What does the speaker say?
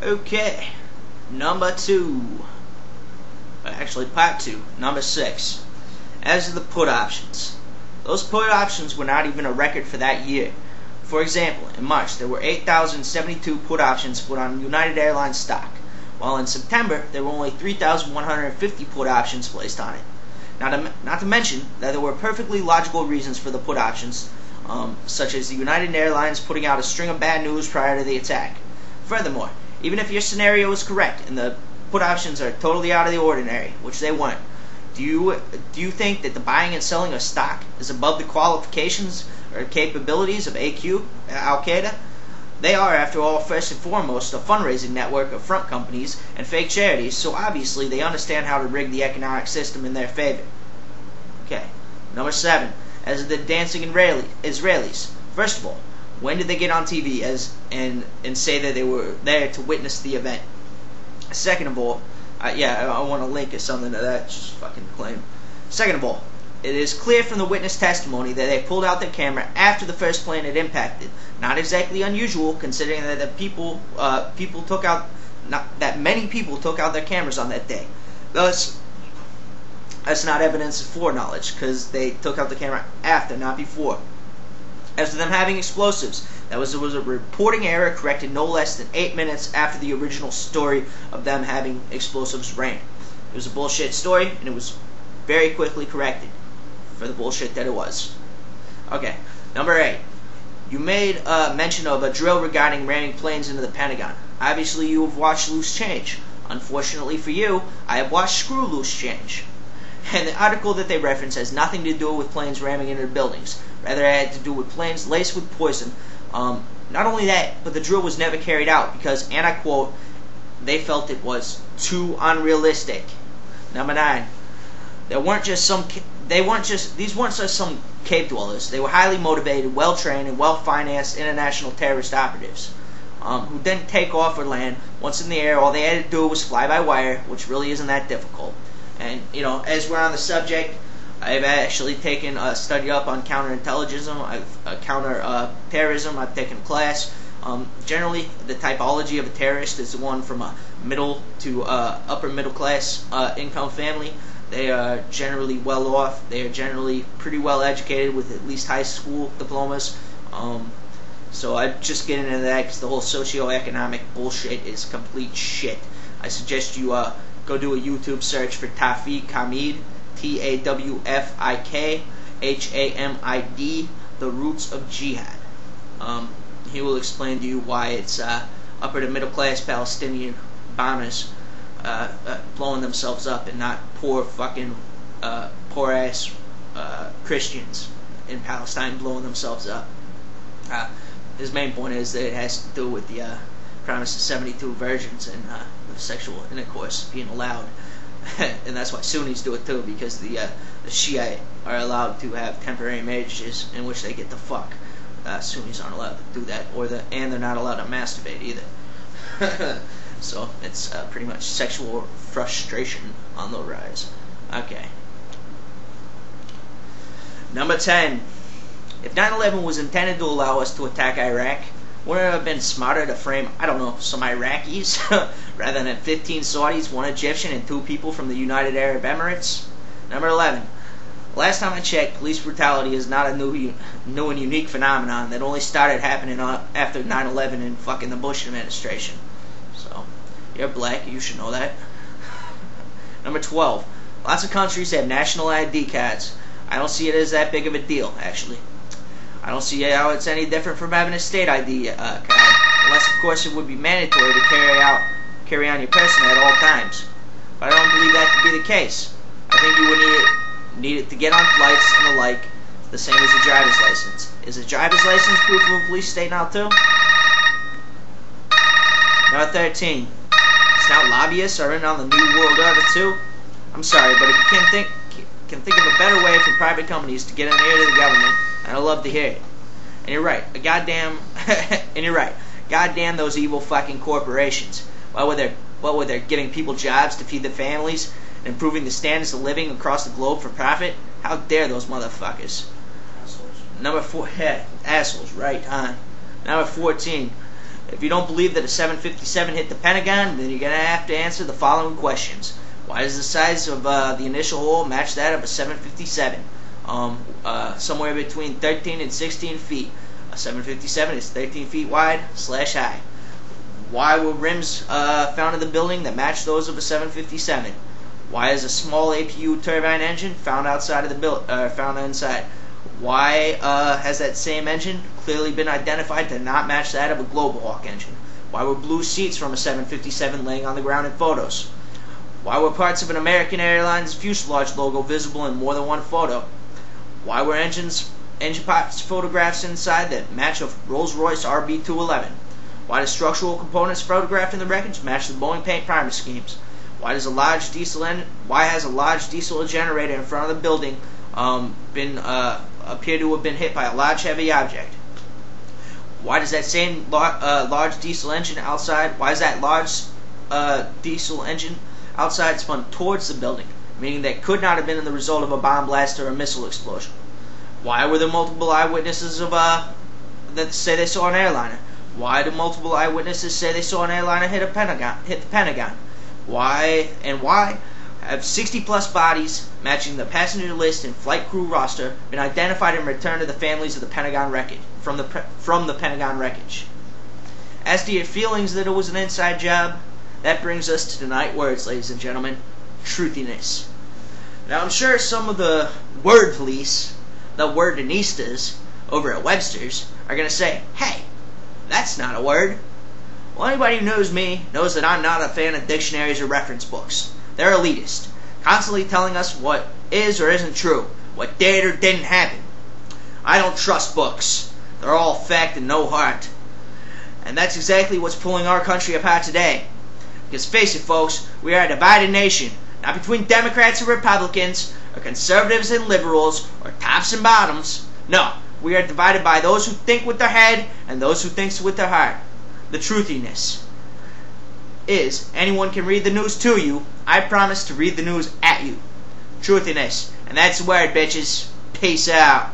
Okay, number 2. Actually, part 2, number 6. As to the put options. Those put options were not even a record for that year. For example, in March, there were 8,072 put options put on United Airlines stock, while in September, there were only 3,150 put options placed on it. Not to mention that there were perfectly logical reasons for the put options, such as the United Airlines putting out a string of bad news prior to the attack. Furthermore, even if your scenario is correct and the put options are totally out of the ordinary, which they weren't, do you think that the buying and selling of stock is above the qualifications or capabilities of AQ, Al-Qaeda? They are, after all, first and foremost, a fundraising network of front companies and fake charities, so obviously they understand how to rig the economic system in their favor. Okay, number 7. As the dancing Israelis. First of all, when did they get on TV and say that they were there to witness the event? Second of all, I want to link something to that just fucking claim. Second of all, it is clear from the witness testimony that they pulled out their camera after the first plane had impacted. Not exactly unusual, considering that many people took out their cameras on that day. Thus, that's not evidence of foreknowledge, because they took out the camera after, not before. As to them having explosives, there was a reporting error corrected no less than 8 minutes after the original story of them having explosives ran. It was a bullshit story, and it was very quickly corrected for the bullshit that it was. Okay, number 8. You made mention of a drill regarding ramming planes into the Pentagon. Obviously, you have watched Loose Change. Unfortunately for you, I have watched Screw Loose Change. And the article that they reference has nothing to do with planes ramming into buildings. Rather, it had to do with planes laced with poison. Not only that, but the drill was never carried out because, and I quote, they felt it was too unrealistic. Number 9. These weren't just some cave dwellers. They were highly motivated, well-trained, and well-financed international terrorist operatives who didn't take off or land. Once in the air, all they had to do was fly by wire, which really isn't that difficult. And, as we're on the subject, I've actually taken a study up on counterintelligence, counter-terrorism. I've taken a class. Generally, the typology of a terrorist is the one from a middle to upper middle class income family. They are generally well off. They are generally pretty well educated with at least high school diplomas. So I'm just getting into that because the whole socioeconomic bullshit is complete shit. I suggest you go do a YouTube search for Tawfiq Hamid, Tawfik Hamid, The Roots of Jihad. He will explain to you why it's upper to middle class Palestinian bombers blowing themselves up and not poor ass Christians in Palestine blowing themselves up. His main point is that it has to do with the promise of 72 virgins and sexual intercourse being allowed. And that's why Sunnis do it too, because the Shia are allowed to have temporary marriages in which they get to fuck. Sunnis aren't allowed to do that, and they're not allowed to masturbate either. So it's pretty much sexual frustration on the rise. Okay. Number 10. If 9/11 was intended to allow us to attack Iraq, wouldn't it have been smarter to frame, some Iraqis rather than 15 Saudis, 1 Egyptian, and 2 people from the United Arab Emirates? Number 11. Last time I checked, police brutality is not a new and unique phenomenon that only started happening after 9/11 in fucking the Bush administration. So, you're black, you should know that. Number 12. Lots of countries have national ID cards. I don't see it as that big of a deal, actually. I don't see how it's any different from having a state ID card, unless of course it would be mandatory to carry on your person at all times. But I don't believe that to be the case. I think you would need it to get on flights and the like, the same as a driver's license. Is a driver's license proof of a police state now too? Number 13. It's now lobbyists are in on the New World Order too. I'm sorry, but if you can think of a better way for private companies to get in the ear to the government, I'd love to hear it. And you're right. Goddamn those evil fucking corporations. What were they giving people jobs to feed their families and improving the standards of living across the globe for profit? How dare those motherfuckers? Assholes. Number 4, assholes, right on. Number 14. If you don't believe that a 757 hit the Pentagon, then you're going to have to answer the following questions. Why does the size of the initial hole match that of a 757? Somewhere between 13 and 16 feet. A 757 is 13 feet wide / high. Why were rims found in the building that match those of a 757? Why is a small APU turbine engine found outside of the found inside? Why has that same engine clearly been identified to not match that of a Global Hawk engine? Why were blue seats from a 757 laying on the ground in photos? Why were parts of an American Airlines fuselage logo visible in more than one photo? Why were engine parts photographs inside that match a Rolls-Royce RB211? Why do structural components photographed in the wreckage match the Boeing paint primer schemes? Why has a large diesel generator in front of the building appear to have been hit by a large heavy object? Why does that same large diesel engine outside? Why is that large diesel engine outside spun towards the building, meaning that could not have been the result of a bomb blast or a missile explosion? Why were there multiple eyewitnesses that say they saw an airliner? Why do multiple eyewitnesses say they saw an airliner hit the Pentagon? Why have 60-plus bodies matching the passenger list and flight crew roster been identified and returned to the families of the Pentagon wreckage from the Pentagon wreckage? As to your feelings that it was an inside job, that brings us to the night words, ladies and gentlemen: truthiness. Now, I'm sure some of the word police, the wordinistas over at Webster's, are going to say, "Hey, that's not a word." Well, anybody who knows me knows that I'm not a fan of dictionaries or reference books. They're elitist, constantly telling us what is or isn't true, what did or didn't happen. I don't trust books. They're all fact and no heart. And that's exactly what's pulling our country apart today. Because face it, folks, we are a divided nation, not between Democrats and Republicans, or conservatives and liberals, or tops and bottoms. No, we are divided by those who think with their head and those who think with their heart. The truthiness is, anyone can read the news to you. I promise to read the news at you. Truthiness. And that's the word, bitches. Peace out.